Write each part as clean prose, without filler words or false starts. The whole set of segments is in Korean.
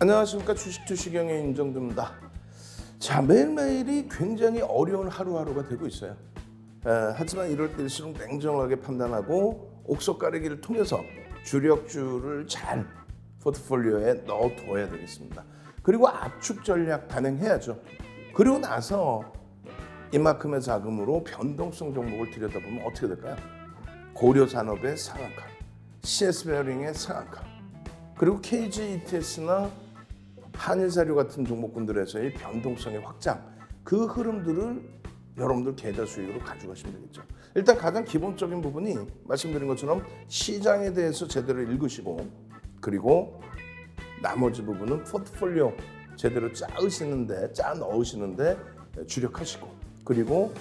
안녕하십니까. 주식투시경의 임정두입니다. 자, 매일매일이 굉장히 어려운 하루하루가 되고 있어요. 하지만 이럴 때일수록 냉정하게 판단하고 옥석 가리기를 통해서 주력주를 잘 포트폴리오에 넣어둬야 되겠습니다. 그리고 압축 전략 단행해야죠. 그리고 나서 이만큼의 자금으로 변동성 종목을 들여다보면 어떻게 될까요? 고려산업의 상한가, CS베어링의 상한가, 그리고 KG ETS나 한일사료 같은 종목군들에서의 변동성의 확장, 그 흐름들을 여러분들 계좌 수익으로 가져가시면 되겠죠. 일단 가장 기본적인 부분이 말씀드린 것처럼 시장에 대해서 제대로 읽으시고, 그리고 나머지 부분은 포트폴리오 제대로 짜 넣으시는데 주력하시고, 그리고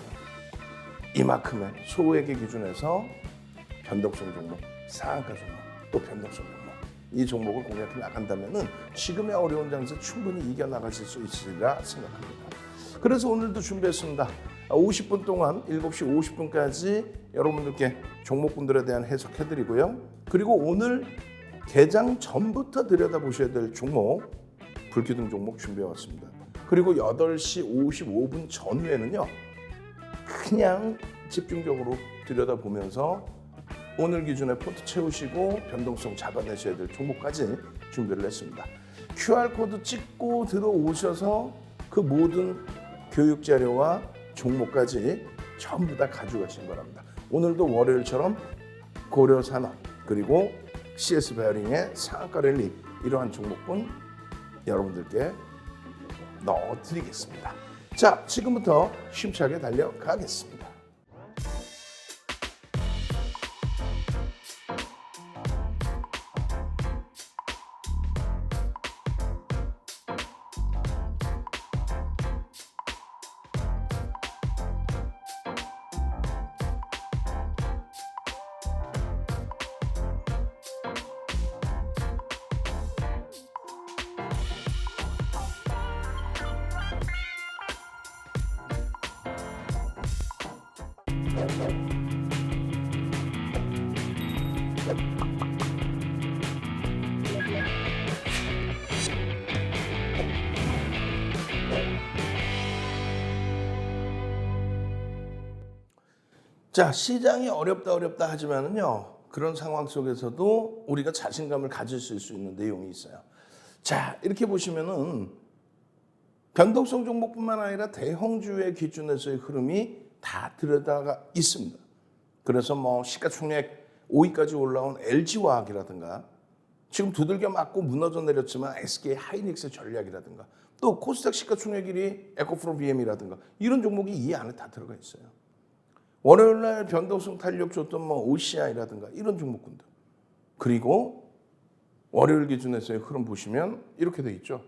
이만큼의 소액의 기준에서 변동성 종목, 상한가 종목, 또 변동성 종목, 이 종목을 공략해 나간다면은 지금의 어려운 장세 충분히 이겨나가실 수 있으리라 생각합니다. 그래서 오늘도 준비했습니다. 50분 동안 7시 50분까지 여러분들께 종목군들에 대한 해석해드리고요. 그리고 오늘 개장 전부터 들여다보셔야 될 종목, 불기둥 종목 준비해왔습니다. 그리고 8시 55분 전후에는요, 그냥 집중적으로 들여다보면서 오늘 기준에 포트 채우시고 변동성 잡아내셔야 될 종목까지 준비를 했습니다. QR코드 찍고 들어오셔서 그 모든 교육 자료와 종목까지 전부 다 가져가시기 바랍니다. 오늘도 월요일처럼 고려산업 그리고 CS베어링의 상한가 랠리, 이러한 종목군 여러분들께 넣어드리겠습니다. 자, 지금부터 힘차게 달려가겠습니다. 자, 시장이 어렵다 하지만은요, 그런 상황 속에서도 우리가 자신감을 가질 수 있는 내용이 있어요. 자, 이렇게 보시면은 변동성 종목뿐만 아니라 대형주의 기준에서의 흐름이 다 들여다가 있습니다. 그래서 뭐 시가총액 5위까지 올라온 LG화학이라든가, 지금 두들겨 맞고 무너져 내렸지만 SK 하이닉스의 전략이라든가, 또 코스닥 시가총액 1위 에코프로비엠이라든가, 이런 종목이 이 안에 다 들어가 있어요. 월요일날 변동성 탄력 줬던 뭐 OCI라든가 이런 종목군들, 그리고 월요일 기준에서의 흐름 보시면 이렇게 돼 있죠.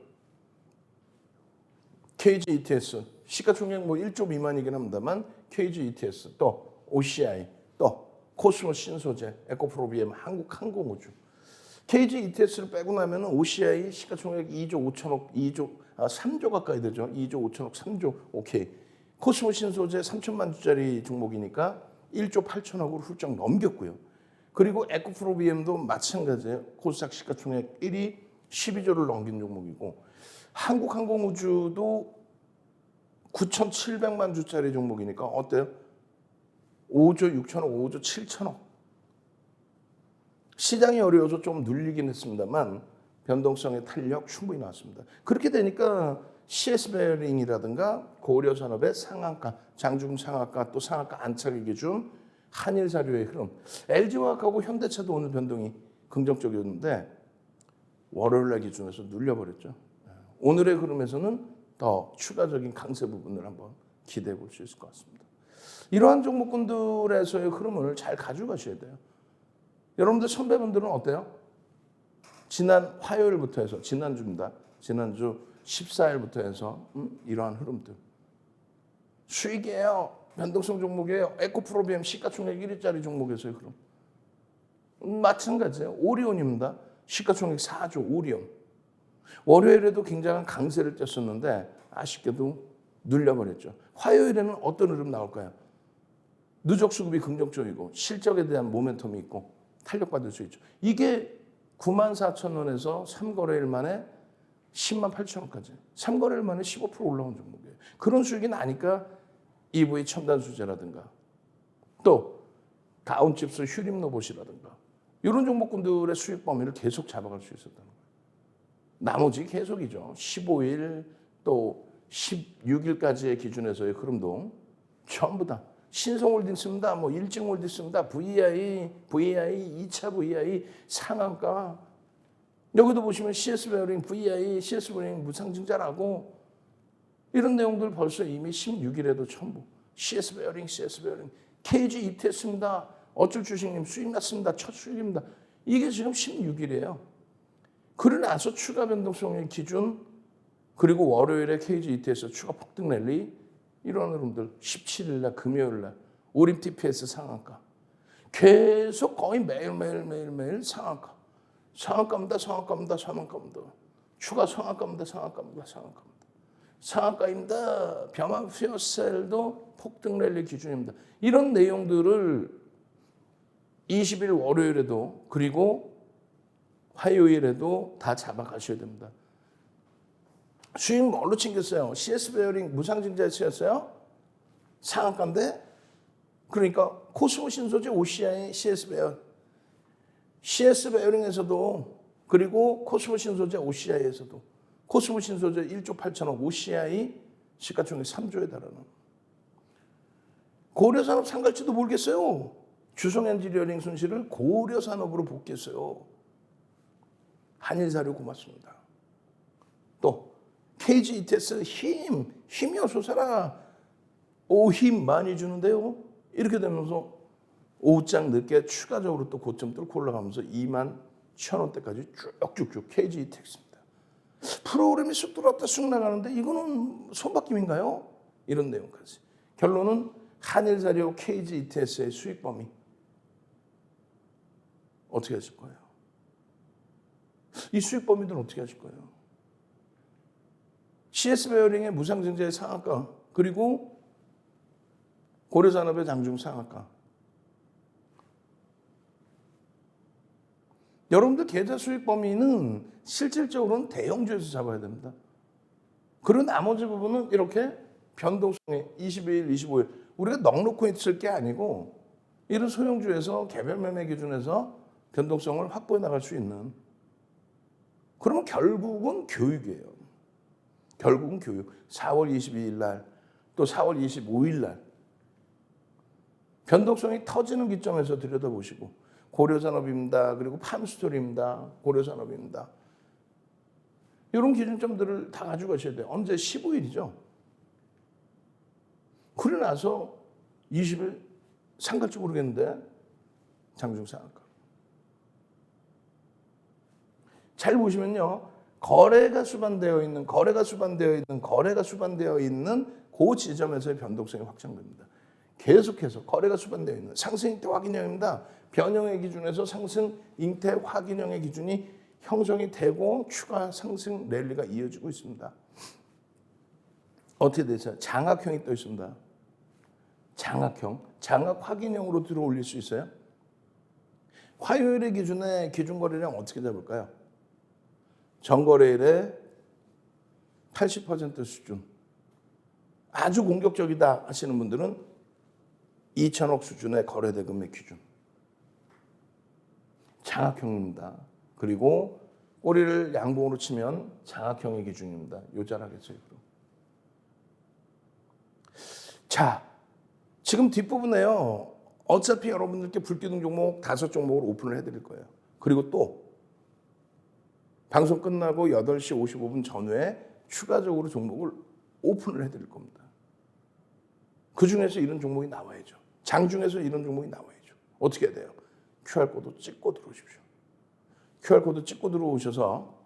KG ETS 시가총액 뭐 1조 미만이긴 합니다만 KG ETS, 또 OCI, 또 코스모 신소재, 에코프로비엠, 한국항공우주. KG ETS를 빼고 나면 OCI 시가총액 3조 가까이 되죠. 2조 5천억, 3조, 오케이. 코스모 신소재 3천만 주짜리 종목이니까 1조 8천억으로 훌쩍 넘겼고요. 그리고 에코프로비엠도 마찬가지예요. 코스닥 시가총액 1위 12조를 넘긴 종목이고, 한국항공우주도 9,700만 주짜리 종목이니까 어때요? 5조 6천억, 5조 7천억. 시장이 어려워서 좀 눌리긴 했습니다만 변동성의 탄력 충분히 나왔습니다. 그렇게 되니까 CS베어링이라든가 고려산업의 상한가, 장중금 상한가, 또 상한가 안착의 기준, 한일사료의 흐름, LG화학하고 현대차도 오늘 변동이 긍정적이었는데 월요일날 기준에서 눌려버렸죠. 오늘의 흐름에서는 더 추가적인 강세 부분을 한번 기대해 볼 수 있을 것 같습니다. 이러한 종목군들에서의 흐름을 잘 가져가셔야 돼요. 여러분들 선배분들은 어때요? 지난 화요일부터 해서, 지난주입니다. 지난주 14일부터 해서 이러한 흐름들. 수익이에요. 변동성 종목이에요. 에코프로비엠 시가총액 1위짜리 종목에서의 흐름. 마찬가지예요. 오리온입니다. 시가총액 4조 오리온. 월요일에도 굉장한 강세를 띄었었는데 아쉽게도 눌려버렸죠. 화요일에는 어떤 흐름 나올까요? 누적 수급이 긍정적이고 실적에 대한 모멘텀이 있고 탄력받을 수 있죠. 이게 94,000원에서 3거래일 만에 10만 8천 원까지. 3거래일 만에 15% 올라온 종목이에요. 그런 수익이 나니까 EV 첨단 수제라든가 또 가온칩스 휴림 로봇이라든가 이런 종목군들의 수익 범위를 계속 잡아갈 수 있었다는 거예요. 나머지 계속이죠. 15일 또 16일까지의 기준에서의 흐름도 전부 다 신성홀딩스입니다. 뭐 일증홀딩스입니다. VI, 2차 VI 상한가. 여기도 보시면 CS베어링, VI, CS베어링 무상증자라고 이런 내용들 벌써 이미 16일에도 전부 CS베어링, KG ETS입니다. 어쩔 주식님 수익 났습니다. 첫 수익입니다. 이게 지금 16일이에요. 그러고 나서 추가 변동성의 기준 그리고 월요일에 KG ETS 추가 폭등 랠리 이런 흐름들 17일날 금요일날 오림 TPS 상한가 계속 거의 매일 상한가 상한가입니다. 추가 상한가입니다. 상한가입니다. 벼만 퓨어셀도 폭등 랠리 기준입니다. 이런 내용들을 20일 월요일에도 그리고 화요일에도 다 잡아가셔야 됩니다. 수익 뭘로 챙겼어요? CS베어링 무상증자였어요? 상한가인데? 그러니까 코스모 신소재 OCI CS베어링에서도 그리고 코스모 신소재 OCI에서도 코스모 신소재 1조 8천억 OCI 시가총액 3조에 달하는 고려산업 상갈지도 모르겠어요. 주성엔지니어링 손실을 고려산업으로 복귀했어요. 한일사료 고맙습니다. 또 KG ETS 힘이요 솟아라. 힘 많이 주는데요. 이렇게 되면서 오후장 늦게 추가적으로 또 고점 뚫고 올라가면서 2만 1,000원대까지 쭉쭉쭉 KG ETS입니다. 프로그램이 쑥 들어왔다 쑥 나가는데 이거는 손바뀜인가요? 이런 내용까지. 결론은 한일사료 KG ETS의 수익 범위 어떻게 하실 거예요? 이 수익 범위들은 어떻게 하실 거예요? CS베어링의 무상증자의 상한가 그리고 고려산업의 장중 상한가. 여러분들 계좌 수익 범위는 실질적으로는 대형주에서 잡아야 됩니다. 그리고 나머지 부분은 이렇게 변동성에 22일, 25일 우리가 넉넉히 있을 게 아니고 이런 소형주에서 개별 매매 기준에서 변동성을 확보해 나갈 수 있는 그러면 결국은 교육이에요. 결국은 교육. 4월 22일 날 또 4월 25일 날 변동성이 터지는 기점에서 들여다보시고 고려산업입니다. 그리고 팜스토리입니다. 고려산업입니다. 이런 기준점들을 다 가지고 가셔야 돼요. 언제? 15일이죠. 그러고 나서 20일 상갈지 모르겠는데 장중 상한가. 잘 보시면요. 거래가 수반되어 있는 그 지점에서의 변동성이 확정됩니다. 계속해서 거래가 수반되어 있는 상승 잉태 확인형입니다. 변형의 기준에서 상승 잉태 확인형의 기준이 형성이 되고 추가 상승 랠리가 이어지고 있습니다. 어떻게 되죠? 장악형이 또 있습니다. 장악 확인형으로 들어 올릴 수 있어요? 화요일의 기준에 기준 거래량 어떻게 잡을까요? 전거래일의 80% 수준. 아주 공격적이다 하시는 분들은 2천억 수준의 거래대금의 기준. 장악형입니다. 그리고 꼬리를 양봉으로 치면 장악형의 기준입니다. 요잘하겠어요. 자, 지금 뒷부분에요. 어차피 여러분들께 불기둥 종목 5종목을 오픈을 해드릴 거예요. 그리고 또 방송 끝나고 8시 55분 전후에 추가적으로 종목을 오픈을 해드릴 겁니다. 그중에서 이런 종목이 나와야죠. 장중에서 이런 종목이 나와야죠. 어떻게 해야 돼요? QR코드 찍고 들어오십시오. QR코드 찍고 들어오셔서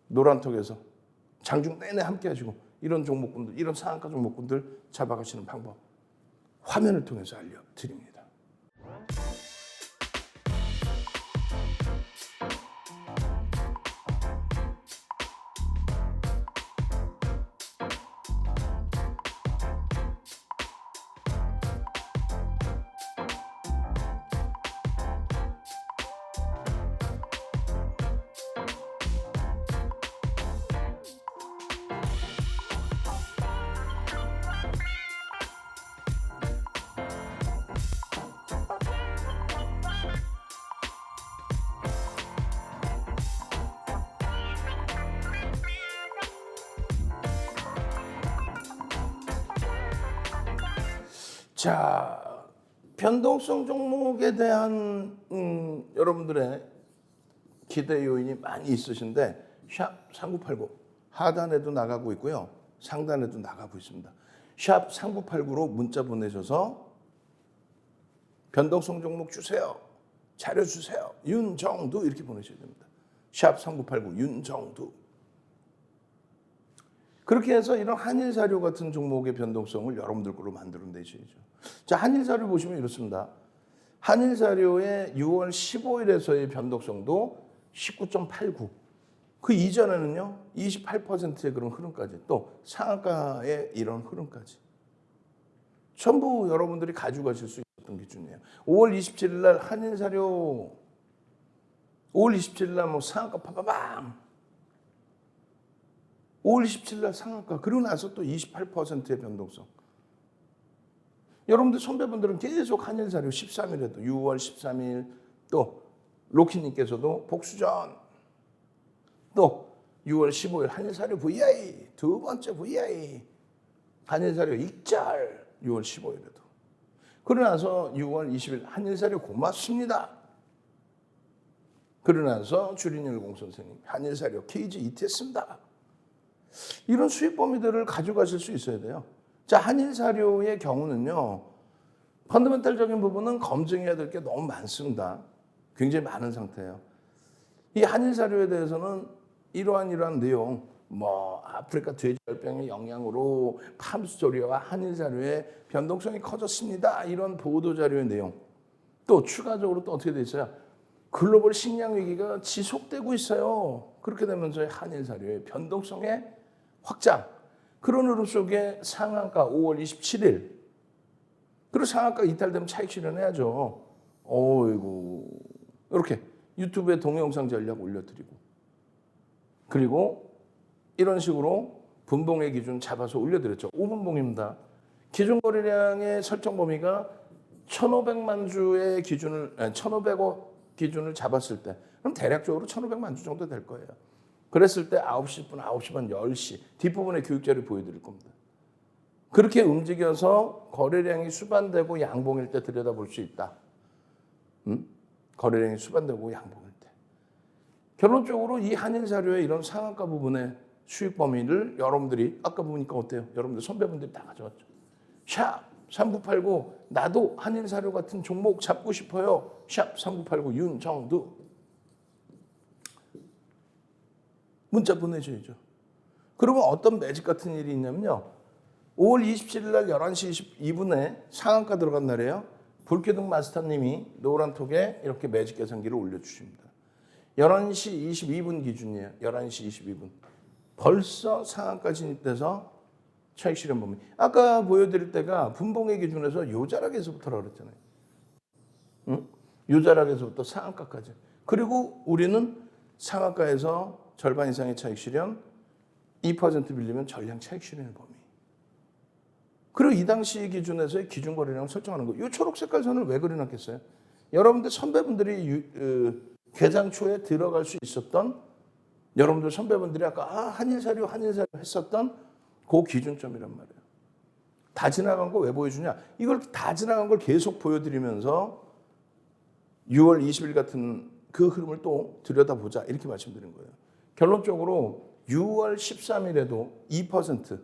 노란톡에서 장중 내내 함께 하시고 이런 종목군들, 이런 상한가 종목군들 잡아가시는 방법 화면을 통해서 알려드립니다. 자, 변동성 종목에 대한 여러분들의 기대 요인이 많이 있으신데 샵 3989 하단에도 나가고 있고요. 상단에도 나가고 있습니다. 샵 3989로 문자 보내셔서 변동성 종목 주세요. 자료 주세요. 윤정두 이렇게 보내셔야 됩니다. 샵 3989 윤정두. 그렇게 해서 이런 한일사료 같은 종목의 변동성을 여러분들 거로 만들어내셔야죠. 자, 한일사료 보시면 이렇습니다. 한일사료의 6월 15일에서의 변동성도 19.89. 그 이전에는요, 28%의 그런 흐름까지, 또 상한가의 이런 흐름까지. 전부 여러분들이 가져가실 수 있었던 기준이에요. 5월 27일 날 한일사료, 5월 27일 날 뭐 상한가 파바방. 5월 27일 날 상한가, 그리고 나서 또 28%의 변동성. 여러분들 선배분들은 계속 한일사료 13일에도 6월 13일 또 로키님께서도 복수전 또 6월 15일 한일사료 VI 두 번째 VI 한일사료 익절 6월 15일에도 그러고 나서 6월 20일 한일사료 고맙습니다. 그러고 나서 주린율공 선생님 한일사료 KG 이트했습니다. 이런 수익 범위들을 가져가실 수 있어야 돼요. 자, 한일사료의 경우는요. 펀더멘탈적인 부분은 검증해야 될 게 너무 많습니다. 굉장히 많은 상태예요. 이 한일사료에 대해서는 이러한 내용, 뭐 아프리카 돼지열병의 영향으로 팜스토리와 한일사료의 변동성이 커졌습니다. 이런 보도자료의 내용. 또 추가적으로 또 어떻게 돼 있어요? 글로벌 식량 위기가 지속되고 있어요. 그렇게 되면서 한일사료의 변동성의 확장. 그런 흐름 속에 상한가 5월 27일. 그리고 상한가 이탈되면 차익 실현해야죠. 어이구. 이렇게 유튜브에 동영상 전략 올려드리고. 그리고 이런 식으로 분봉의 기준 잡아서 올려드렸죠. 5분봉입니다. 기준 거래량의 설정 범위가 1,500만 주의 기준을, 1,500억 기준을 잡았을 때, 그럼 대략적으로 1,500만 주 정도 될 거예요. 그랬을 때 9시 분, 9시 반, 10시 뒷부분에 교육자료 보여드릴 겁니다. 그렇게 움직여서 거래량이 수반되고 양봉일 때 들여다볼 수 있다. 거래량이 수반되고 양봉일 때. 결론적으로 이 한일사료의 이런 상한가 부분의 수익 범위를 여러분들이 아까 보니까 어때요? 여러분들 선배분들이 다 가져왔죠. 샵 3989 나도 한일사료 같은 종목 잡고 싶어요. 샵 3989 윤정두. 문자 보내줘야죠. 그러면 어떤 매직 같은 일이 있냐면요. 5월 27일 날 11시 22분에 상한가 들어간 날이에요. 불쾌등 마스터님이 노란톡에 이렇게 매직 계산기를 올려주십니다. 11시 22분 기준이에요. 11시 22분. 벌써 상한가 진입돼서 차익 실현 범위. 아까 보여드릴 때가 분봉의 기준에서 요 자락에서부터라고 그랬잖아요. 응? 요 자락에서부터 상한가까지. 그리고 우리는 상한가에서 절반 이상의 차익 실현, 2% 빌리면 전량 차익 실현의 범위. 그리고 이 당시 기준에서의 기준 거래량을 설정하는 거. 이 초록 색깔 선을 왜 그려놨겠어요? 여러분들 선배분들이 개장 초에 들어갈 수 있었던 여러분들 선배분들이 아까 한일사료 했었던 그 기준점이란 말이에요. 다 지나간 거 왜 보여주냐? 이걸 다 지나간 걸 계속 보여드리면서 6월 20일 같은 그 흐름을 또 들여다보자 이렇게 말씀드린 거예요. 결론적으로 6월 13일에도 2%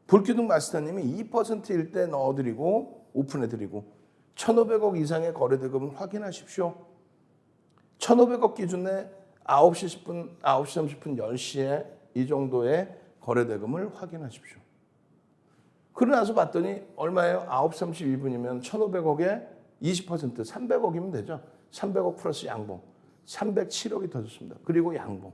불기둥 마스터님이 2%일 때 넣어드리고 오픈해드리고 1,500억 이상의 거래대금을 확인하십시오. 1,500억 기준에 9시 10분, 9시 30분, 10시에 이 정도의 거래대금을 확인하십시오. 그러고 나서 봤더니 얼마예요? 9시 32분이면 1,500억에 20% 300억이면 되죠. 300억 플러스 양봉. 307억이 터졌습니다. 그리고 양봉.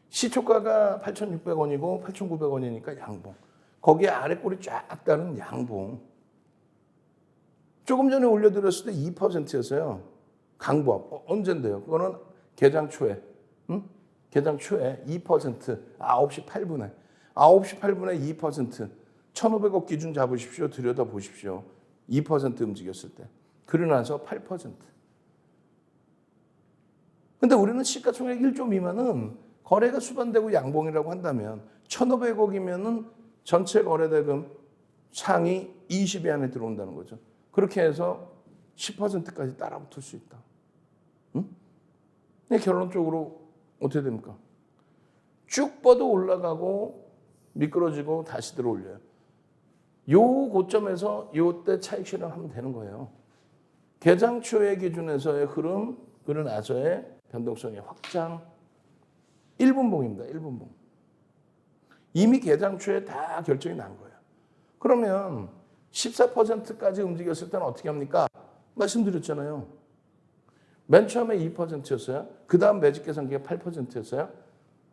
시초가가 8,600원이고 8,900원이니까 양봉. 거기에 아래 꼴이 쫙 다른 양봉. 조금 전에 올려드렸을 때 2%였어요. 강보합. 언젠데요? 그거는 개장 초에. 개장 초에 2% 9시 8분에. 9시 8분에 2% 1,500억 기준 잡으십시오. 들여다보십시오. 2% 움직였을 때. 그러고 나서 8%. 근데 우리는 시가총액 1조 미만은 거래가 수반되고 양봉이라고 한다면 1,500억이면은 전체 거래대금 상위 20위 안에 들어온다는 거죠. 그렇게 해서 10%까지 따라붙을 수 있다. 응? 근데 결론적으로 어떻게 됩니까? 쭉 뻗어 올라가고 미끄러지고 다시 들어 올려요. 요 고점에서 요때 차익 실현하면 되는 거예요. 개장 초의 기준에서의 흐름, 그러고 나서의 변동성의 확장. 1분봉입니다. 1분봉. 이미 개장 초에 다 결정이 난 거예요. 그러면 14%까지 움직였을 때는 어떻게 합니까? 말씀드렸잖아요. 맨 처음에 2%였어요. 그 다음 매직 계산기가 8%였어요.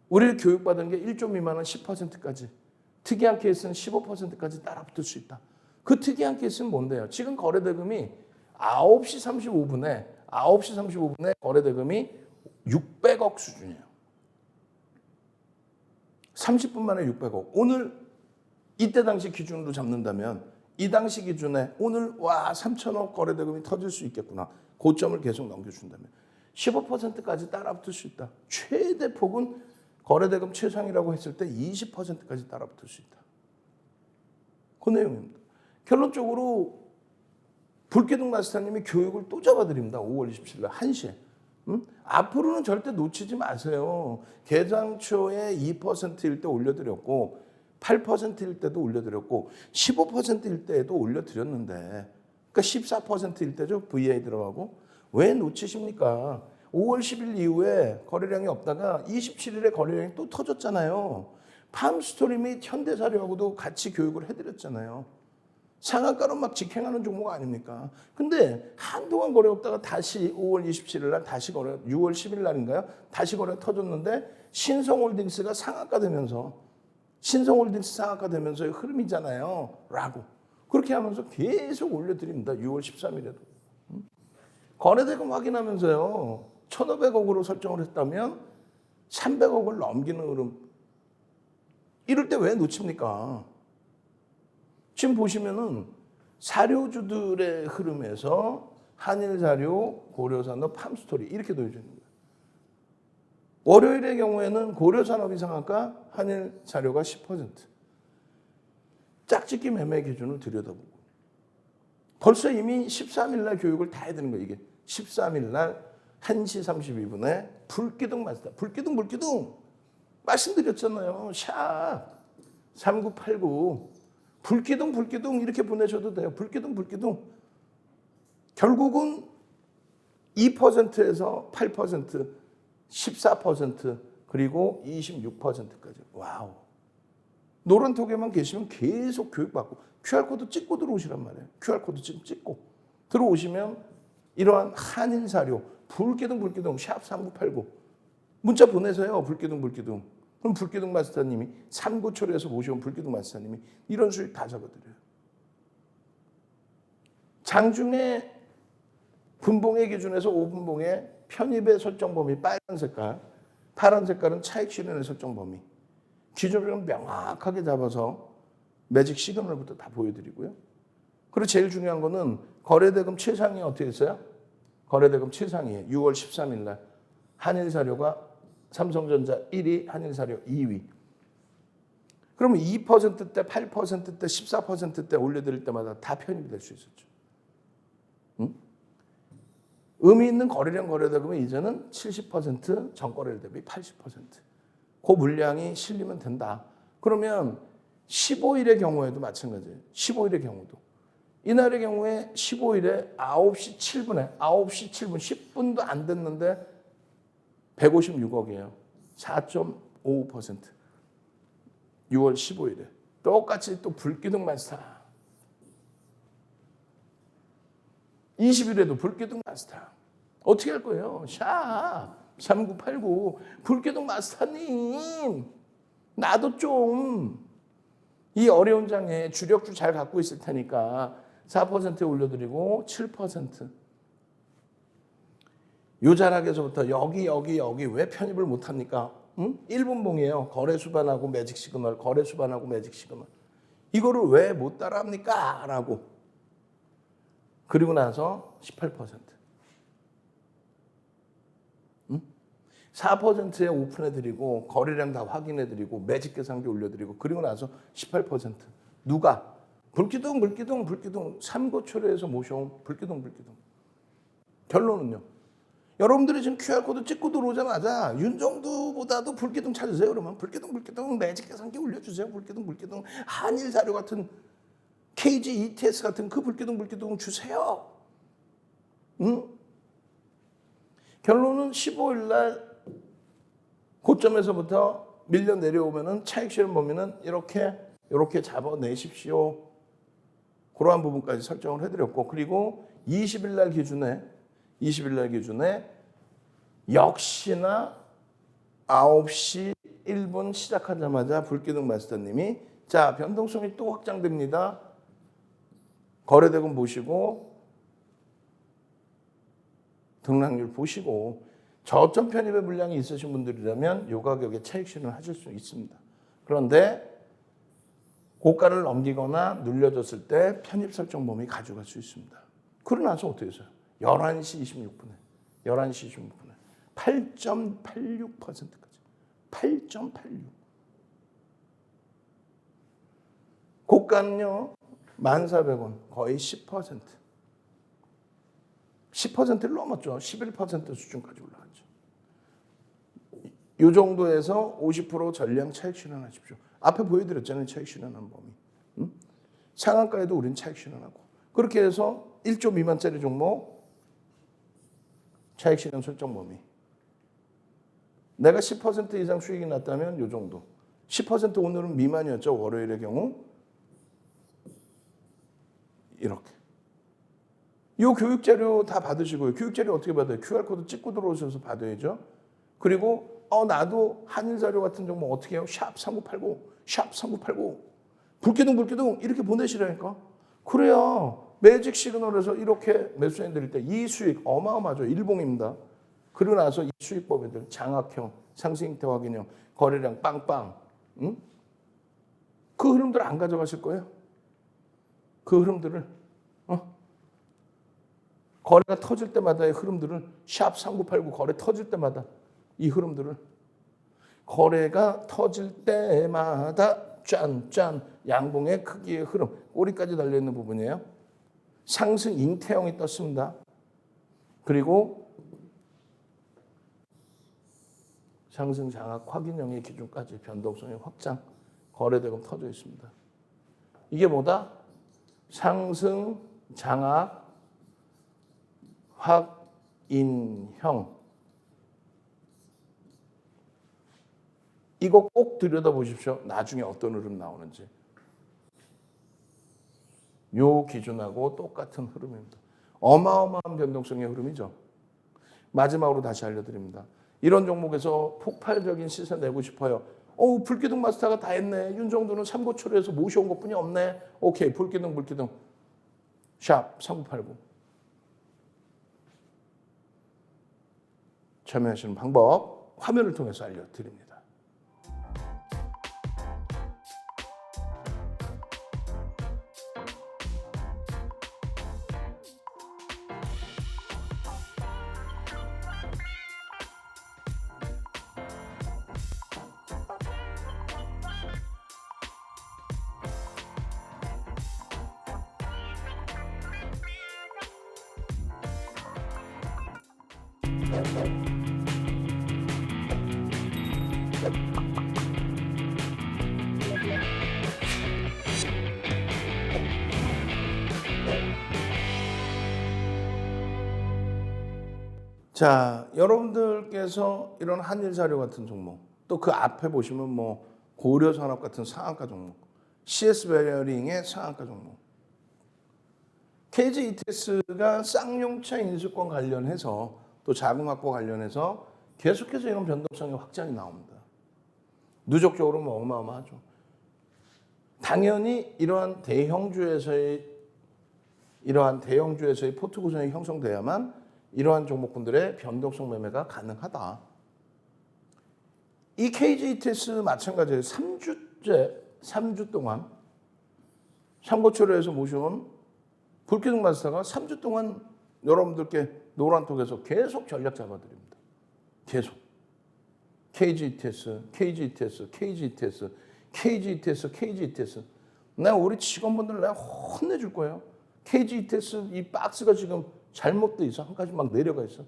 우리를 교육받은 게 1조 미만은 10%까지. 특이한 케이스는 15%까지 따라붙을 수 있다. 그 특이한 케이스는 뭔데요? 지금 거래대금이 9시 35분에 거래대금이 600억 수준이에요. 30분 만에 600억. 오늘 이때 당시 기준으로 잡는다면 이 당시 기준에 오늘 3천억 거래대금이 터질 수 있겠구나. 고점을 계속 넘겨준다면 15%까지 따라붙을 수 있다. 최대 폭은 거래대금 최상이라고 했을 때 20%까지 따라붙을 수 있다. 그 내용입니다. 결론적으로 불기둥 마스터님이 교육을 또 잡아드립니다. 5월 27일 날 1시에. 앞으로는 절대 놓치지 마세요. 개장 초에 2%일 때 올려드렸고 8%일 때도 올려드렸고 15%일 때에도 올려드렸는데 그러니까 14%일 때죠. VA 들어가고 왜 놓치십니까? 5월 10일 이후에 거래량이 없다가 27일에 거래량이 또 터졌잖아요. 팜스토리 및 현대사료하고도 같이 교육을 해드렸잖아요. 상한가로 막 직행하는 종목 아닙니까? 근데 한동안 거래 없다가 다시 5월 27일 날 다시 거래, 6월 10일 날인가요? 다시 거래 터졌는데 신성홀딩스가 상한가 되면서 신성홀딩스 상한가 되면서의 흐름이잖아요. 라고. 그렇게 하면서 계속 올려드립니다. 6월 13일에도. 거래대금 확인하면서요. 1,500억으로 설정을 했다면 300억을 넘기는 흐름. 이럴 때 왜 놓칩니까? 지금 보시면은 사료주들의 흐름에서 한일사료, 고려산업, 팜스토리 이렇게 놓여져 있는 거예요. 월요일의 경우에는 고려산업이 상한가, 한일사료가 10%. 짝짓기 매매 기준을 들여다보고. 벌써 이미 13일 날 교육을 다 해야 되는 거예요. 이게 13일 날 1시 32분에 불기둥 마스터. 불기둥. 말씀드렸잖아요. 샵 3989. 불기둥 이렇게 보내셔도 돼요. 불기둥. 결국은 2%에서 8%, 14% 그리고 26%까지. 와우. 노란톡에만 계시면 계속 교육받고 QR코드 찍고 들어오시란 말이에요. QR코드 찍고 들어오시면 이러한 한인사료 불기둥 샵 3989 문자 보내세요. 불기둥. 그럼 불기둥 마스터님이 삼고초려에서 모셔온 불기둥 마스터님이 이런 수익 다 잡아드려요. 장중에 분봉의 기준에서 5분봉의 편입의 설정 범위 빨간 색깔, 파란 색깔은 차익 실현의 설정 범위. 기준을 명확하게 잡아서 매직 시그널부터 다 보여드리고요. 그리고 제일 중요한 거는 거래대금 최상위 어떻게 했어요? 거래대금 최상위에 6월 13일 날 한일사료가 삼성전자 1위, 한일사료 2위. 그러면 2%대, 8%대, 14%대 올려드릴 때마다 다 편입이 될 수 있었죠. 응? 의미 있는 거래량 거래대금은 이제는 70%, 전거래일 대비 80%. 그 물량이 실리면 된다. 그러면 15일의 경우에도 마찬가지예요. 15일의 경우도. 이날의 경우에 15일에 9시 7분, 10분도 안 됐는데 156억이에요. 4.55%. 6월 15일에. 똑같이 또 불기둥 마스터. 20일에도 불기둥 마스터. 어떻게 할 거예요? 샵 3989 불기둥 마스터님 나도 좀 이 어려운 장에 주력주 잘 갖고 있을 테니까 4%에 올려드리고 7%. 요 자락에서부터 여기 왜 편입을 못합니까? 1분봉이에요. 거래 수반하고 매직 시그널, 거래 수반하고 매직 시그널. 이거를 왜 못 따라합니까? 라고. 그리고 나서 18%. 4%에 오픈해드리고 거래량 다 확인해드리고 매직 계산기 올려드리고 그리고 나서 18%. 누가? 불기둥 삼고초려에서 모셔온 불기둥. 결론은요. 여러분들이 지금 QR코드 찍고 들어오자마자 윤정두보다도 불기둥 찾으세요. 그러면 불기둥 매직 계산기 올려주세요. 불기둥 한일사료 같은 KG ETS 같은 그 불기둥 주세요. 응? 결론은 15일 날 고점에서부터 밀려 내려오면은 차익 실현 범위는 이렇게 잡아내십시오. 그러한 부분까지 설정을 해드렸고, 그리고 20일 날 기준에 역시나 9시 1분 시작하자마자 불기둥 마스터님이 자, 변동성이 또 확장됩니다. 거래대금 보시고 등락률 보시고 저점 편입의 물량이 있으신 분들이라면 이 가격에 차익 실현을 하실 수 있습니다. 그런데 고가를 넘기거나 눌려졌을 때 편입 설정 범위 가져갈 수 있습니다. 그러고 나서 어떻게 했어요? 11시 26분에 8.86%까지 8.86. 고가는요 1,400원 거의 10%를 넘었죠. 11% 수준까지 올라갔죠. 이 정도에서 50% 전량 차익 실현하십시오. 앞에 보여드렸잖아요. 차익 실현하는 범위. 상한가에도 우리는 차익 실현하고. 그렇게 해서 1조 미만짜리 종목 차익 실현 설정 범위. 내가 10% 이상 수익이 났다면 이 정도. 10% 오늘은 미만이었죠. 월요일의 경우. 이렇게. 이 교육자료 다 받으시고요. 교육자료 어떻게 받아요? QR코드 찍고 들어오셔서 받아야죠. 그리고 나도 한일사료 같은 종목 어떻게 해요? 샵3989 불기둥 이렇게 보내시라니까. 그래야 매직 시그널에서 이렇게 매수해 드릴 때 이 수익 어마어마하죠. 일봉입니다. 그러고 나서 이 수익법에들 장악형, 상승형태 확인형, 거래량 빵빵. 응? 그 흐름들 안 가져가실 거예요? 그 흐름들을 거래가 터질 때마다의 흐름들을 샵3989 거래 터질 때마다 이 흐름들을 거래가 터질 때마다 짠 양봉의 크기의 흐름 꼬리까지 달려있는 부분이에요. 상승 잉태형이 떴습니다. 그리고 상승 장악 확인형의 기준까지 변동성의 확장 거래대금 터져 있습니다. 이게 뭐다? 상승 장악 확인형. 이거 꼭 들여다보십시오. 나중에 어떤 흐름 나오는지. 요 기준하고 똑같은 흐름입니다. 어마어마한 변동성의 흐름이죠. 마지막으로 다시 알려드립니다. 이런 종목에서 폭발적인 시세 내고 싶어요. 불기둥 마스터가 다 했네. 윤정두는 삼고초려에서 모셔온 것뿐이 없네. 오케이, 불기둥. 샵 3989. 참여하시는 방법 화면을 통해서 알려드립니다. 자, 여러분들께서 이런 한일사료 같은 종목, 또 그 앞에 보시면 뭐 고려산업 같은 상한가 종목, CS 베어링의 상한가 종목, KG ETS가 쌍용차 인수권 관련해서 또 자금 확보 관련해서 계속해서 이런 변동성의 확장이 나옵니다. 누적적으로 뭐 어마어마하죠. 당연히 이러한 대형주에서의 포트 구성이 형성돼야만 이러한 종목군들의 변동성 매매가 가능하다. 이 KG ETS 마찬가지예요. 3주 동안 삼고초려에서 모셔온 불기둥 마스터가 3주 동안 여러분들께 노란톡에서 계속 전략 잡아드립니다. 계속. KG ETS. 내가 우리 직원분들 내가 혼내줄 거예요. KG ETS 이 박스가 지금 잘못돼 있어. 한 가지 막 내려가 있어.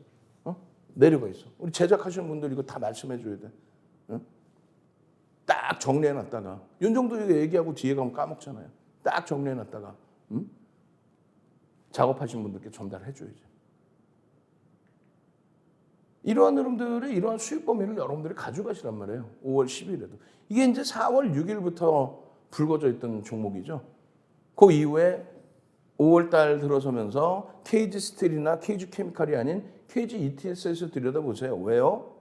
내려가 있어. 우리 제작하시는 분들 이거 다 말씀해 줘야 돼. 딱 정리해 놨다가 윤정도 이거 얘기하고 뒤에 가면 까먹잖아요. 딱 정리해 놨다가 작업하신 분들께 전달해 줘야지. 이러한 여러분들의 이러한 수익 범위를 여러분들이 가져가시란 말이에요. 5월 10일에도. 이게 이제 4월 6일부터 불거져 있던 종목이죠. 그 이후에 5월 달 들어서면서 KG 스틸이나 KG 케미칼이 아닌 KG ETS에서 들여다보세요. 왜요?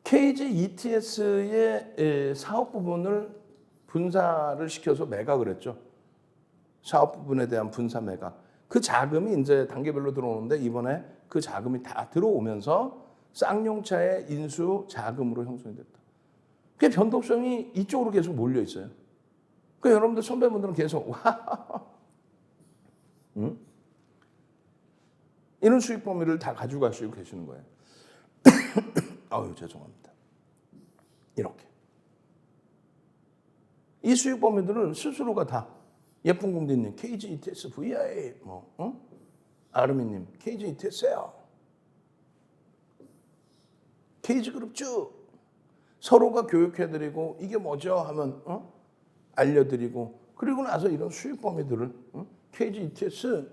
KG ETS의 사업 부분을 분사를 시켜서 매각을 했죠. 사업 부분에 대한 분사 매각. 그 자금이 이제 단계별로 들어오는데 이번에 그 자금이 다 들어오면서 쌍용차의 인수 자금으로 형성이 됐다. 그 변동성이 이쪽으로 계속 몰려 있어요. 그 여러분들 선배분들은 계속 와, 이런 수익 범위를 다 가져가시고 계시는 거예요. 아유 죄송합니다. 이렇게 이 수익 범위들은 스스로가 다 예쁜 공대님 KG ETS VI 아르미님 KG ETS요. KG 그룹 쭉 서로가 교육해드리고 이게 뭐죠 하면 알려드리고 그리고 나서 이런 수익 범위들을 KG ETS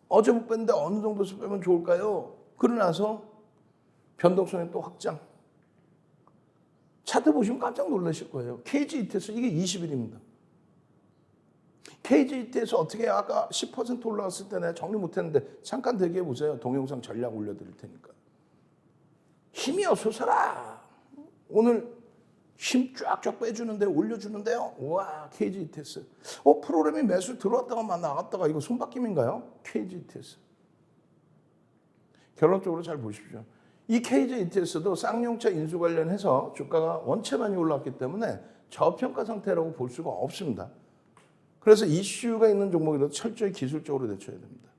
어제 못 뺐는데 어느 정도에서 빼면 좋을까요? 그러고 나서 변동성이 또 확장. 차트 보시면 깜짝 놀라실 거예요. KG ETS 이게 20일입니다. KG ETS 어떻게 아까 10% 올라갔을 때 내가 정리 못했는데 잠깐 대기해 보세요. 동영상 전략 올려드릴 테니까. 힘이여 솟아라. 오늘 힘 쫙쫙 빼주는데 올려주는데요. 와 KG ETS. 프로그램이 매수 들어왔다가 나갔다가 이거 손바뀜인가요? KG ETS. 결론적으로 잘 보십시오. 이 KG ETS도 쌍용차 인수 관련해서 주가가 원체 많이 올랐기 때문에 저평가 상태라고 볼 수가 없습니다. 그래서 이슈가 있는 종목이라도 철저히 기술적으로 대처해야 됩니다.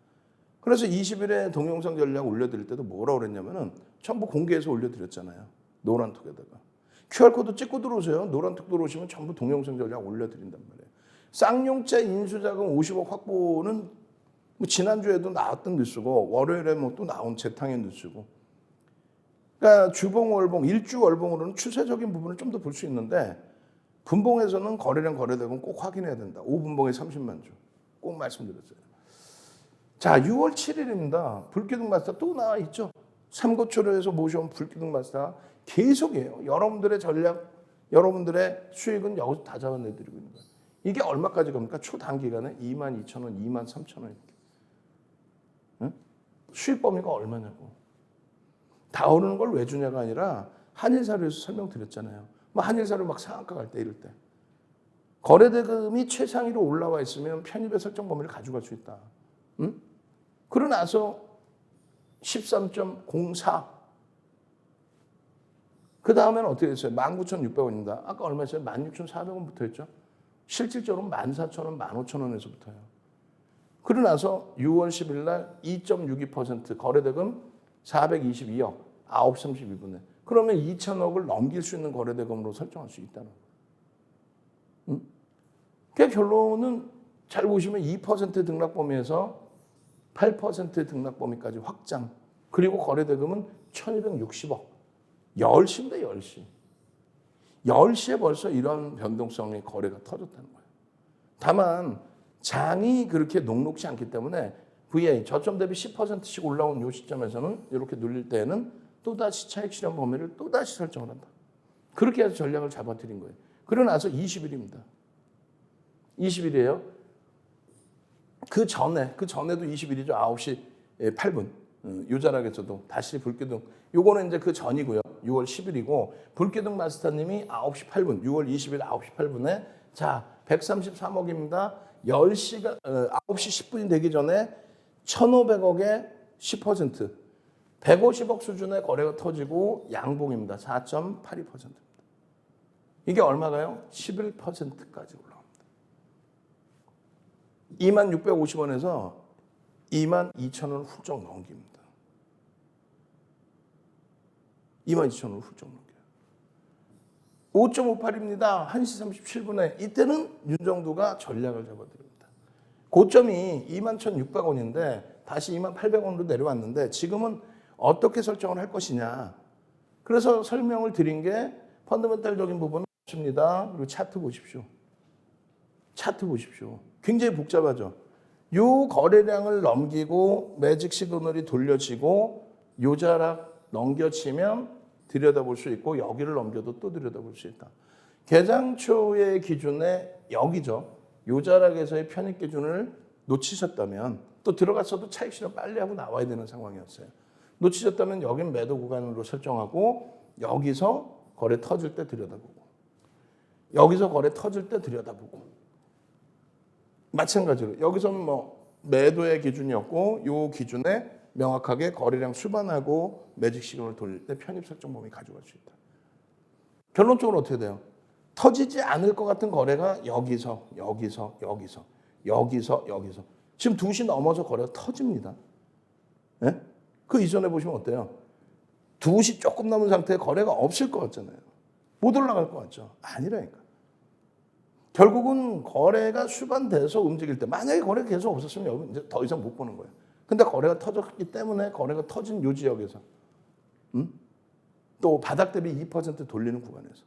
그래서 20일에 동영상 전략 올려드릴 때도 뭐라고 그랬냐면은 전부 공개해서 올려드렸잖아요. 노란톡에다가. QR코드 찍고 들어오세요. 노란톡 들어오시면 전부 동영상 전략 올려드린단 말이에요. 쌍용차 인수자금 50억 확보는 뭐 지난주에도 나왔던 뉴스고 월요일에 뭐 또 나온 재탕의 뉴스고 그러니까 주봉 월봉 일주 월봉으로는 추세적인 부분을 좀 더 볼 수 있는데 분봉에서는 거래량 거래대금 꼭 확인해야 된다. 5분봉에 30만 주. 꼭 말씀드렸어요. 자, 6월 7일입니다. 불기둥 마스터 또 나와 있죠. 삼고초려에서 모셔온 불기둥 마스터 계속이에요. 여러분들의 전략, 여러분들의 수익은 여기서 다 잡아내드리고 있는 거예요. 이게 얼마까지 갑니까? 초단기간에 22,000원, 23,000원 이렇게. 응? 수익 범위가 얼마냐고. 다 오르는 걸 왜 주냐가 아니라 한일사료에서 설명드렸잖아요. 뭐 한일사료 막 상한가 갈 때 이럴 때. 거래대금이 최상위로 올라와 있으면 편입의 설정 범위를 가져갈 수 있다. 응? 그러고 나서 13.04. 그 다음에는 어떻게 됐어요? 19,600원입니다. 아까 얼마였어요? 16,400원부터 했죠? 실질적으로 14,000원, 15,000원에서부터요. 그러고 나서 6월 10일 날 2.62% 거래대금 422억, 9시 32분에. 그러면 2천억을 넘길 수 있는 거래대금으로 설정할 수 있다는 거예요. 응? 그 결론은 잘 보시면 2% 등락 범위에서 8% 등락 범위까지 확장. 그리고 거래대금은 1,260억. 10시입니다, 10시. 10시에 벌써 이런 변동성의 거래가 터졌다는 거예요. 다만 장이 그렇게 녹록지 않기 때문에 VA 저점 대비 10%씩 올라온 이 시점에서는 이렇게 눌릴 때에는 또다시 차익 실현 범위를 또다시 설정을 한다. 그렇게 해서 전략을 잡아드린 거예요. 그러고 나서 20일입니다. 20일이에요. 그 전에도 20일이죠. 9시 8분. 유자락에서도 다시 불기둥. 요거는 이제 그 전이고요. 6월 10일이고 불기둥 마스터님이 9시 8분, 6월 20일 9시 8분에 자 133억입니다. 10시가 9시 10분이 되기 전에 1,500억에 10%, 150억 수준의 거래가 터지고 양봉입니다. 4.82%입니다. 이게 얼마가요? 11%까지 올라갑니다. 2650원에서 22,000원 훌쩍 넘깁니다. 22,000원 훌쩍 넘겨요. 5.58입니다. 1시 37분에. 이때는 윤정두가 전략을 잡아드립니다. 고점이 21,600원인데 다시 28,000원으로 내려왔는데 지금은 어떻게 설정을 할 것이냐. 그래서 설명을 드린 게 펀더멘탈적인 부분은 없습니다. 그리고 차트 보십시오. 차트 보십시오. 굉장히 복잡하죠. 요 거래량을 넘기고 매직 시그널이 돌려지고 요 자락 넘겨치면 들여다볼 수 있고 여기를 넘겨도 또 들여다볼 수 있다. 개장초의 기준에 여기죠. 요 자락에서의 편입 기준을 놓치셨다면 또 들어갔어도 차익 실현 빨리 하고 나와야 되는 상황이었어요. 놓치셨다면 여긴 매도 구간으로 설정하고 여기서 거래 터질 때 들여다보고 여기서 거래 터질 때 들여다보고 마찬가지로 여기서는 뭐 매도의 기준이었고 요 기준에 명확하게 거래량 수반하고 매직 시그널을 돌릴 때 편입 설정 범위 가져갈 수 있다. 결론적으로 어떻게 돼요? 터지지 않을 것 같은 거래가 여기서 지금 2시 넘어서 거래가 터집니다. 네? 그 이전에 보시면 어때요? 2시 조금 넘은 상태에 거래가 없을 것 같잖아요. 못 올라갈 것 같죠? 아니라니까. 결국은 거래가 수반돼서 움직일 때 만약에 거래가 계속 없었으면 여기 이제 더 이상 못 보는 거예요. 근데 거래가 터졌기 때문에 거래가 터진 요 지역에서 또 바닥 대비 2% 돌리는 구간에서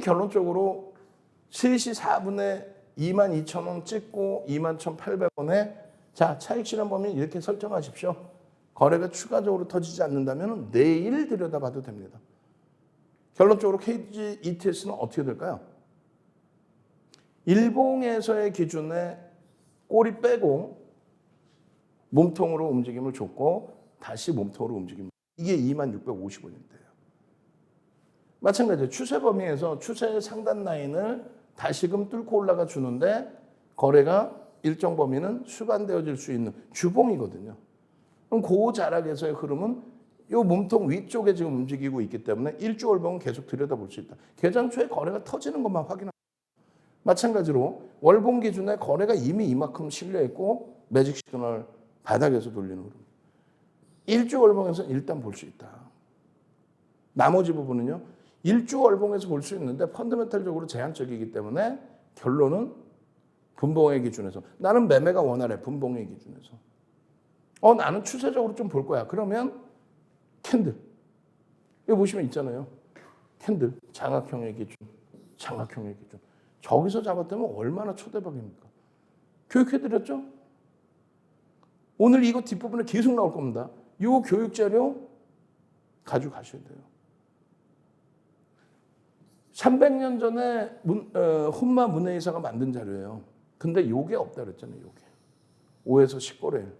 결론적으로 3시 4분에 22,000원 찍고 21,800원에 자 차익 실현 범위 이렇게 설정하십시오. 거래가 추가적으로 터지지 않는다면 내일 들여다봐도 됩니다. 결론적으로 KG ETS는 어떻게 될까요? 일봉에서의 기준에 꼬리 빼고 몸통으로 움직임을 줬고 다시 몸통으로 움직임을 이게 2650원인데요. 마찬가지로 추세 범위에서 추세의 상단 라인을 다시금 뚫고 올라가 주는데 거래가 일정 범위는 수반되어질 수 있는 주봉이거든요. 그럼 그 자락에서의 흐름은 이 몸통 위쪽에 지금 움직이고 있기 때문에 일주 월봉은 계속 들여다볼 수 있다. 개장 초에 거래가 터지는 것만 확인합니다. 마찬가지로 월봉 기준에 거래가 이미 이만큼 실려있고 매직 시그널 바닥에서 돌리는 흐름. 일주 월봉에서는 일단 볼 수 있다. 나머지 부분은요. 일주 월봉에서 볼 수 있는데 펀더멘탈적으로 제한적이기 때문에 결론은 분봉의 기준에서 나는 매매가 원활해. 분봉의 기준에서. 나는 추세적으로 좀 볼 거야. 그러면 캔들. 이거 보시면 있잖아요. 캔들. 장악형의 기준. 장악형의 기준. 저기서 잡았다면 얼마나 초대박입니까? 교육해드렸죠? 오늘 이거 뒷부분에 계속 나올 겁니다. 이 교육자료 가져가셔야 돼요. 300년 전에 혼마 문해이사가 만든 자료예요. 근데 요게 없다 그랬잖아요. 요게. 5에서 10거래일.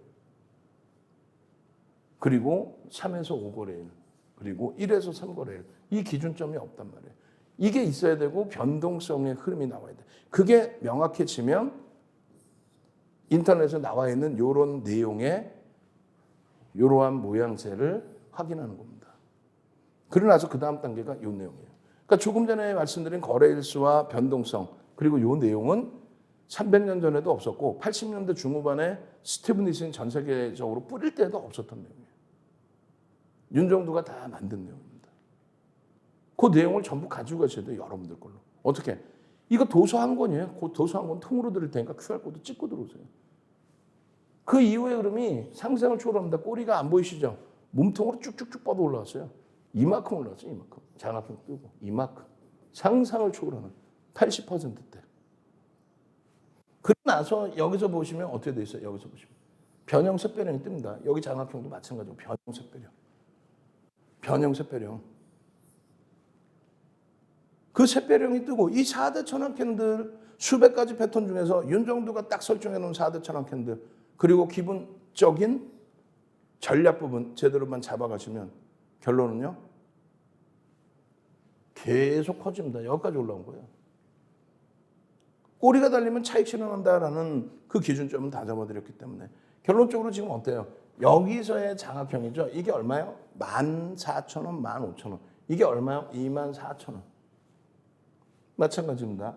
그리고 3에서 5거래일. 그리고 1에서 3거래일. 이 기준점이 없단 말이에요. 이게 있어야 되고 변동성의 흐름이 나와야 돼. 그게 명확해지면 인터넷에 나와 있는 이런 내용의 이러한 모양새를 확인하는 겁니다. 그러고 나서 그 다음 단계가 이 내용이에요. 그러니까 조금 전에 말씀드린 거래일수와 변동성 그리고 이 내용은 300년 전에도 없었고 80년대 중후반에 스티븐 니슨 전 세계적으로 뿌릴 때도 없었던 내용이에요. 윤정두가 다 만든 내용입니다. 그 내용을 전부 가지고 가셔야 돼요. 여러분들 걸로. 어떻게? 이거 도서 한 권이에요. 그 도서 한 권 통으로 드릴 테니까 QR코드 찍고 들어오세요. 그 이후의 흐름이 상승을 초월합니다. 꼬리가 안 보이시죠? 몸통으로 쭉쭉쭉 뻗어 올라왔어요. 이만큼 올라왔어요. 이만큼. 장학금 뜨고 이만큼. 상상을 초월하는 80%대. 그러고 나서 여기서 보시면 어떻게 돼 있어요? 여기서 보시면. 변형 샛배령이 뜹니다. 여기 장학형도 마찬가지고 변형 샛배령. 변형 샛배령. 그 샛배령이 뜨고 이 4대 천왕 캔들 수백 가지 패턴 중에서 윤정두가 딱 설정해 놓은 4대 천왕 캔들 그리고 기본적인 전략 부분 제대로만 잡아가시면 결론은요. 계속 커집니다. 여기까지 올라온 거예요. 꼬리가 달리면 차익 실현한다라는 그 기준점은 다 잡아드렸기 때문에 결론적으로 지금 어때요? 여기서의 장악형이죠. 이게 얼마요? 14,000원, 15,000원. 이게 얼마요? 24,000원. 마찬가지입니다.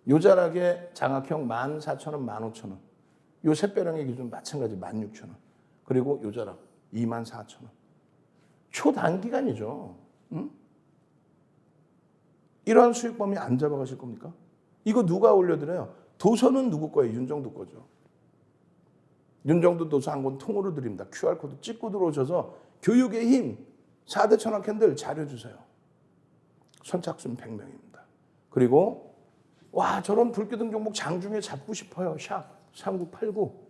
요 자락의 장악형 14,000원, 15,000원. 요 샛배령의 기준 마찬가지 16,000원. 그리고 요 자락 24,000원. 초단기간이죠. 응? 이러한 수익 범위 안 잡아가실 겁니까? 이거 누가 올려드려요? 도서는 누구 거예요? 윤정두 거죠. 윤정두 도서 한 권 통으로 드립니다. QR코드 찍고 들어오셔서 교육의 힘 4대 천왕 캔들 자료 주세요. 선착순 100명입니다. 그리고 와 저런 불기둥 종목 장중에 잡고 싶어요. 샵 3989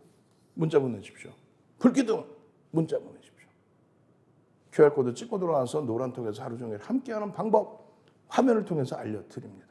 문자 보내십시오. 불기둥 문자 보내십시오. QR코드 찍고 들어와서 노란톡에서 하루 종일 함께하는 방법 화면을 통해서 알려드립니다.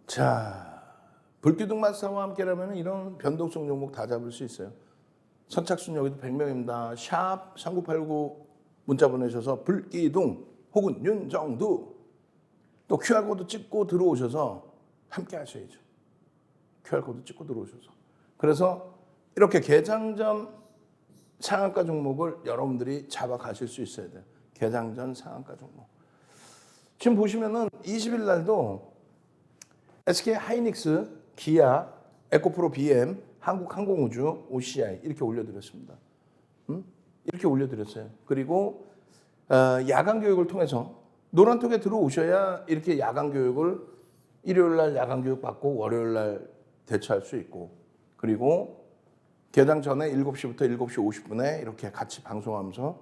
자, 불기둥 마사와 함께라면 이런 변동성 종목 다 잡을 수 있어요. 선착순 여기도 100명입니다. 샵 3989 문자 보내셔서 불기둥 혹은 윤정두 또 QR코드 찍고 들어오셔서 함께 하셔야죠. QR코드 찍고 들어오셔서. 그래서 이렇게 개장전 상한가 종목을 여러분들이 잡아가실 수 있어야 돼요. 개장전 상한가 종목. 지금 보시면은 20일 날도 SK 하이닉스, 기아, 에코프로 BM, 한국항공우주, OCI 이렇게 올려드렸습니다. 이렇게 올려드렸어요. 그리고 야간 교육을 통해서 노란톡에 들어오셔야 이렇게 야간 교육을 일요일 날 야간 교육 받고 월요일 날 대처할 수 있고 그리고 개장 전에 7시부터 7시 50분에 이렇게 같이 방송하면서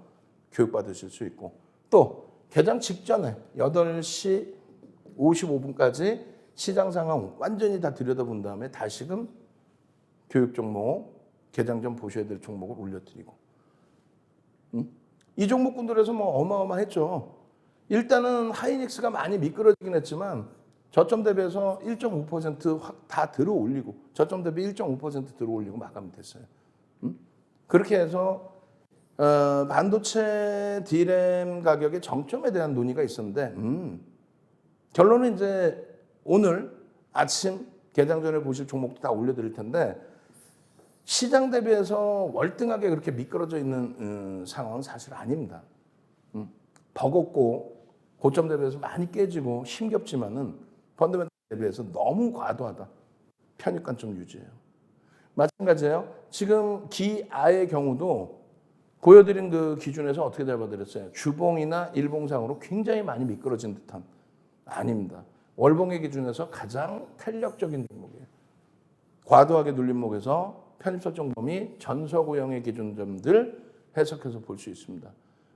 교육 받으실 수 있고 또 개장 직전에 8시 55분까지 시장 상황 완전히 다 들여다본 다음에 다시금 교육 종목, 개장 전 보셔야 될 종목을 올려드리고 이 종목군들에서 뭐 어마어마했죠. 일단은 하이닉스가 많이 미끄러지긴 했지만 저점 대비해서 1.5% 다 들어 올리고 저점 대비 1.5% 들어 올리고 마감이 됐어요. 그렇게 해서 반도체 D램 가격의 정점에 대한 논의가 있었는데 결론은 이제 오늘 아침 개장 전에 보실 종목도 다 올려드릴 텐데 시장 대비해서 월등하게 그렇게 미끄러져 있는 상황은 사실 아닙니다. 버겁고 고점 대비해서 많이 깨지고 힘겹지만은 펀더멘털 대비해서 너무 과도하다. 편입관점 유지예요. 마찬가지예요. 지금 기아의 경우도 보여드린 그 기준에서 어떻게 잡아드렸어요? 주봉이나 일봉상으로 굉장히 많이 미끄러진 듯한 아닙니다. 월봉의 기준에서 가장 탄력적인 종목이에요. 과도하게 눌린 목에서 편입설정 범위, 전서구형의 기준점들 해석해서 볼 수 있습니다.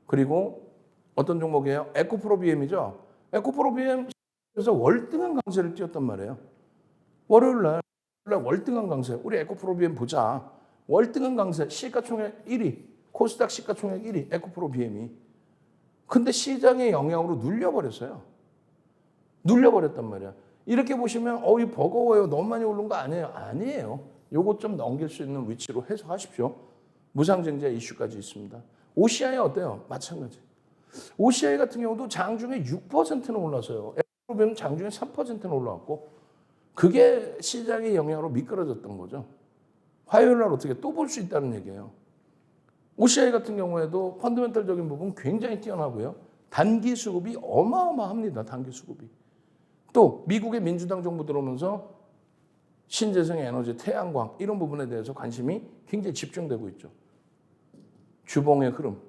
그리고 어떤 종목이에요? 에코프로 BM이죠. 에코프로 BM에서 월등한 강세를 띄웠단 말이에요. 월요일 날 월등한 강세. 우리 에코프로 BM 보자. 월등한 강세. 시가총액 1위. 코스닥 시가총액 1위. 에코프로 BM이. 근데 시장의 영향으로 눌려버렸어요. 눌려버렸단 말이야. 이렇게 보시면 이 버거워요. 너무 많이 오른 거 아니에요. 아니에요. 요거 좀 넘길 수 있는 위치로 해석하십시오. 무상증자 이슈까지 있습니다. OCI 어때요? 마찬가지. OCI 같은 경우도 장중에 6%는 올랐어요. 에코프로비엠 장중에 3%는 올라왔고 그게 시장의 영향으로 미끄러졌던 거죠. 화요일 날 어떻게 또 볼 수 있다는 얘기예요. OCI 같은 경우에도 펀더멘털적인 부분 굉장히 뛰어나고요. 단기 수급이 어마어마합니다. 단기 수급이. 또 미국의 민주당 정부 들어오면서 신재생 에너지, 태양광 이런 부분에 대해서 관심이 굉장히 집중되고 있죠. 주봉의 흐름.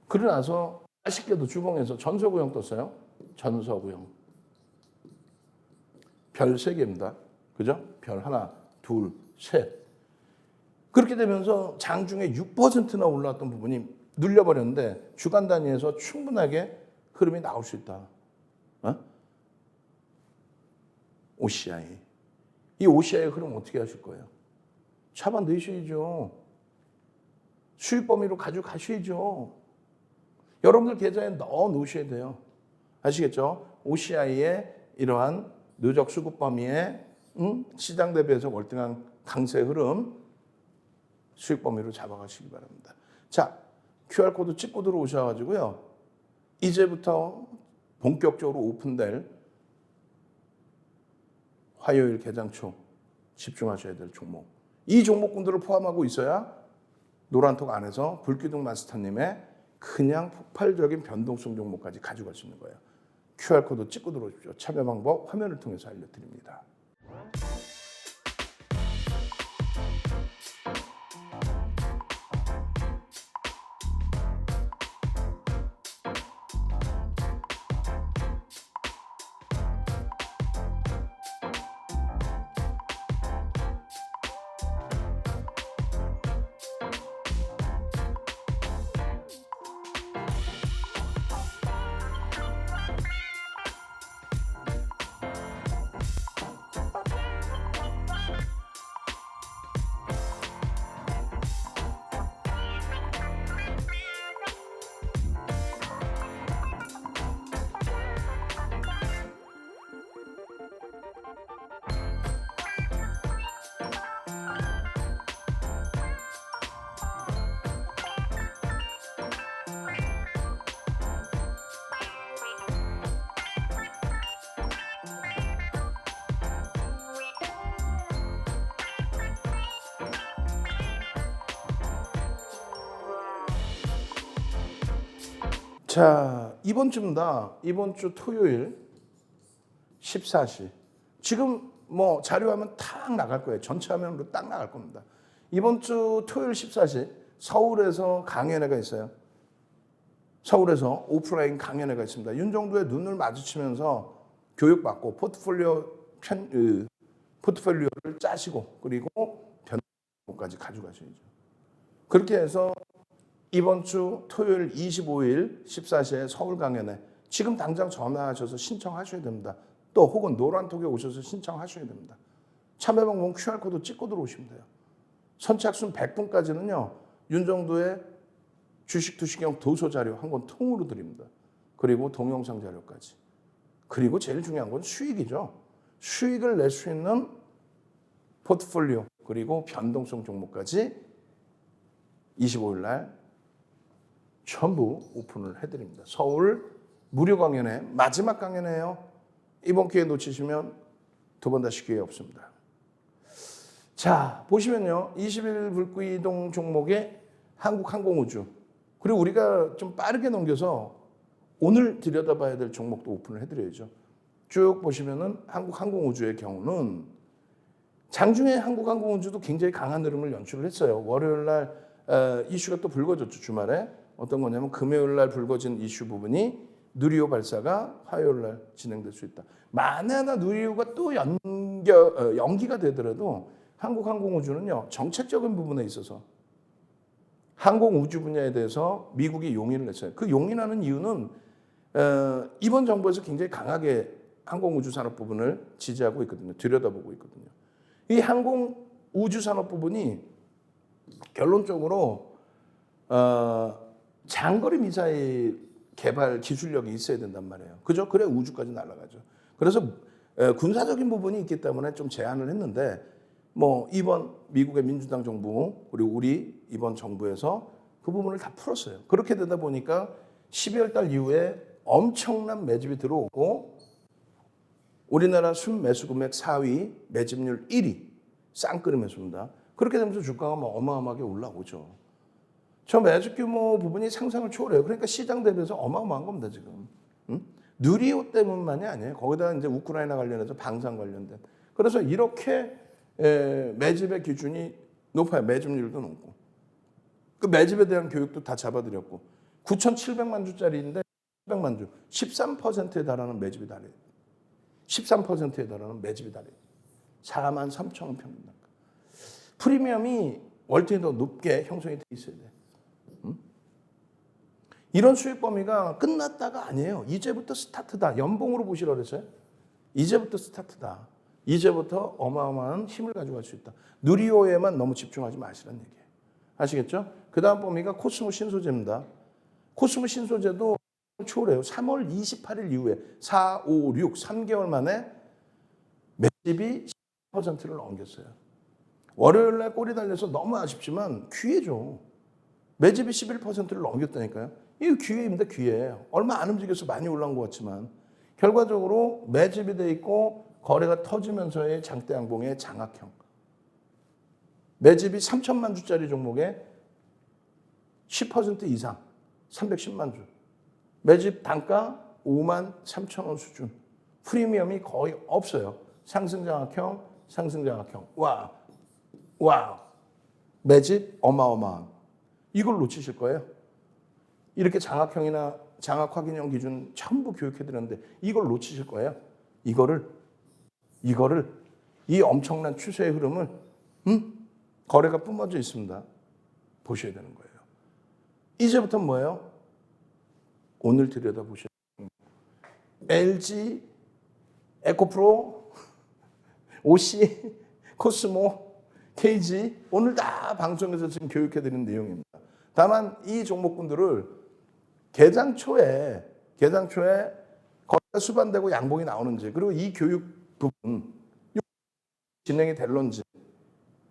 그러고 나서 아쉽게도 주봉에서 전서구형 떴어요. 전서구형. 별 3개입니다. 그죠? 별 하나, 둘, 셋. 그렇게 되면서 장중에 6%나 올라왔던 부분이 눌려버렸는데 주간 단위에서 충분하게 흐름이 나올 수 있다. OCI. 이 OCI의 흐름 어떻게 하실 거예요? 잡아 넣으셔야죠. 수익 범위로 가져가셔야죠. 여러분들 계좌에 넣어 놓으셔야 돼요. 아시겠죠? OCI의 이러한 누적 수급 범위의 시장 대비해서 월등한 강세 흐름 수익 범위로 잡아가시기 바랍니다. 자, QR코드 찍고 들어오셔가지고요. 이제부터 본격적으로 오픈될 화요일 개장 초 집중하셔야 될 종목. 이 종목군들을 포함하고 있어야 노란톡 안에서 불기둥 마스터님의 그냥 폭발적인 변동성 종목까지 가져갈 수 있는 거예요. QR코드 찍고 들어오십시오. 참여 방법 화면을 통해서 알려드립니다. 자, 이번 주입니다. 이번 주 토요일 14시. 지금 뭐 자료화면 탁 나갈 거예요. 전체 화면으로 딱 나갈 겁니다. 이번 주 토요일 14시 서울에서 강연회가 있어요. 서울에서 오프라인 강연회가 있습니다. 윤정도의 눈을 마주치면서 교육받고 포트폴리오를 짜시고 그리고 변동까지 가져가셔야죠. 그렇게 해서 이번 주 토요일 25일 14시에 서울 강연회 지금 당장 전화하셔서 신청하셔야 됩니다. 또 혹은 노란톡에 오셔서 신청하셔야 됩니다. 참여 방법 QR코드 찍고 들어오시면 돼요. 선착순 100분까지는요. 윤정도의 주식 투시경 도서 자료 한 권 통으로 드립니다. 그리고 동영상 자료까지. 그리고 제일 중요한 건 수익이죠. 수익을 낼 수 있는 포트폴리오 그리고 변동성 종목까지 25일 날 전부 오픈을 해드립니다. 서울 무료 강연회 마지막 강연회예요. 이번 기회 놓치시면 두 번 다시 기회 없습니다. 자, 보시면요. 21일 불구이동 종목의 한국항공우주 그리고 우리가 좀 빠르게 넘겨서 오늘 들여다봐야 될 종목도 오픈을 해드려야죠. 쭉 보시면은 한국항공우주의 경우는 장중에 한국항공우주도 굉장히 강한 흐름을 연출을 했어요. 월요일 날 이슈가 또 불거졌죠. 주말에. 어떤 거냐면 금요일 날 불거진 이슈 부분이 누리호 발사가 화요일 날 진행될 수 있다. 만에 하나 누리호가 또 연기가 되더라도 한국항공우주는요. 정책적인 부분에 있어서 항공우주 분야에 대해서 미국이 용인을 했어요. 그 용인하는 이유는 이번 정부에서 굉장히 강하게 항공우주 산업 부분을 지지하고 있거든요. 들여다보고 있거든요. 이 항공우주 산업 부분이 결론적으로 장거리 미사일 개발 기술력이 있어야 된단 말이에요. 그죠? 그래 우주까지 날아가죠. 그래서 군사적인 부분이 있기 때문에 좀 제한을 했는데 뭐 이번 미국의 민주당 정부 그리고 우리 이번 정부에서 그 부분을 다 풀었어요. 그렇게 되다 보니까 12월 달 이후에 엄청난 매집이 들어오고 우리나라 순매수 금액 4위, 매집률 1위, 쌍끌이 매수입니다. 그렇게 되면서 주가가 뭐 어마어마하게 올라오죠. 저 매집 규모 부분이 상상을 초월해요. 그러니까 시장 대비해서 어마어마한 겁니다, 지금. 누리호 때문만이 아니에요. 거기다 이제 우크라이나 관련해서 방산 관련된. 그래서 이렇게 매집의 기준이 높아요. 매집률도 높고. 그 매집에 대한 교육도 다 잡아드렸고. 9,700만 주짜리인데 700만 주. 13%에 달하는 매집이 달해요. 13%에 달하는 매집이 달해요. 43,000원 평균 단가. 프리미엄이 월등히 더 높게 형성이 돼 있어야 돼. 이런 수익 범위가 끝났다가 아니에요. 이제부터 스타트다. 연봉으로 보시라고 그랬어요. 이제부터 스타트다. 이제부터 어마어마한 힘을 가져갈 수 있다. 누리호에만 너무 집중하지 마시라는 얘기예요. 아시겠죠? 그 다음 범위가 코스모 신소재입니다. 코스모 신소재도 초래요. 3월 28일 이후에 4, 5, 6, 3개월 만에 매집이 10%를 넘겼어요. 월요일날 꼬리 달려서 너무 아쉽지만 기회죠. 매집이 11%를 넘겼다니까요. 이거 기회입니다. 기회. 얼마 안 움직여서 많이 올라온 것 같지만 결과적으로 매집이 돼 있고 거래가 터지면서의 장대 양봉의 장악형. 매집이 3천만 주짜리 종목에 10% 이상 310만 주. 매집 단가 5만 3천 원 수준. 프리미엄이 거의 없어요. 상승 장악형, 상승 장악형. 와우. 매집 어마어마한. 이걸 놓치실 거예요. 이렇게 장악형이나 장악 확인형 기준 전부 교육해드렸는데 이걸 놓치실 거예요. 이거를 이 엄청난 추세의 흐름을 거래가 뿜어져 있습니다. 보셔야 되는 거예요. 이제부터 뭐예요? 오늘 들여다보셔야 돼요. LG, 에코프로, OC, 코스모, KG 오늘 다 방송에서 지금 교육해드리는 내용입니다. 다만 이 종목군들을 개장 초에 거래가 수반되고 양봉이 나오는지 그리고 이 교육 부분 진행이 될런지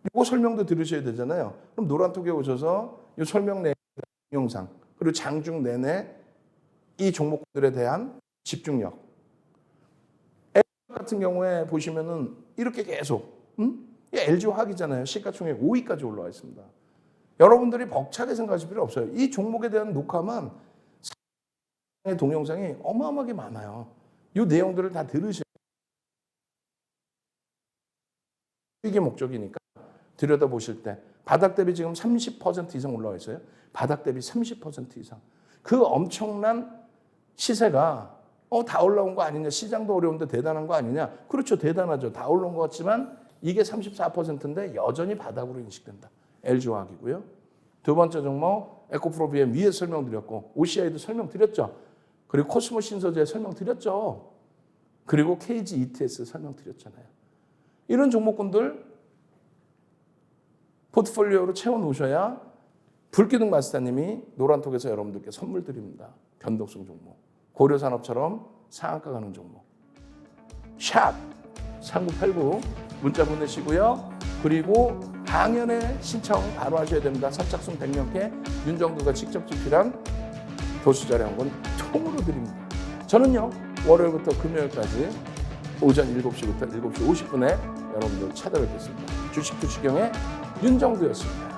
이거 설명도 들으셔야 되잖아요. 그럼 노란톡에 오셔서 이 설명 내용 영상 그리고 장중 내내 이 종목들에 대한 집중력. LG 같은 경우에 보시면은 이렇게 계속 LG 화학이잖아요. 시가총액 5위까지 올라와 있습니다. 여러분들이 벅차게 생각하실 필요 없어요. 이 종목에 대한 녹화만 동영상이 어마어마하게 많아요. 이 내용들을 다 들으셔야 이게 목적이니까 들여다보실 때 바닥 대비 지금 30% 이상 올라와 있어요. 바닥 대비 30% 이상. 그 엄청난 시세가 다 올라온 거 아니냐. 시장도 어려운데 대단한 거 아니냐. 그렇죠. 대단하죠. 다 올라온 것 같지만 이게 34%인데 여전히 바닥으로 인식된다. LG화학이고요. 두 번째 종목 에코프로비엠 위에 설명드렸고 OCI도 설명드렸죠. 그리고 코스모 신소재 설명드렸죠. 그리고 KG ETS 설명드렸잖아요. 이런 종목군들 포트폴리오로 채워놓으셔야 불기둥 마스터님이 노란톡에서 여러분들께 선물 드립니다. 변동성 종목. 고려산업처럼 상한가 가는 종목. 샵 3989 문자 보내시고요. 그리고 강연의 신청 바로 하셔야 됩니다. 선착순 100명께 윤정두가 직접 집필한 도수자료 한 권 통으로 드립니다. 저는요. 월요일부터 금요일까지 오전 7시부터 7시 50분에 여러분들 찾아뵙겠습니다. 주식 투시경의 윤정두였습니다.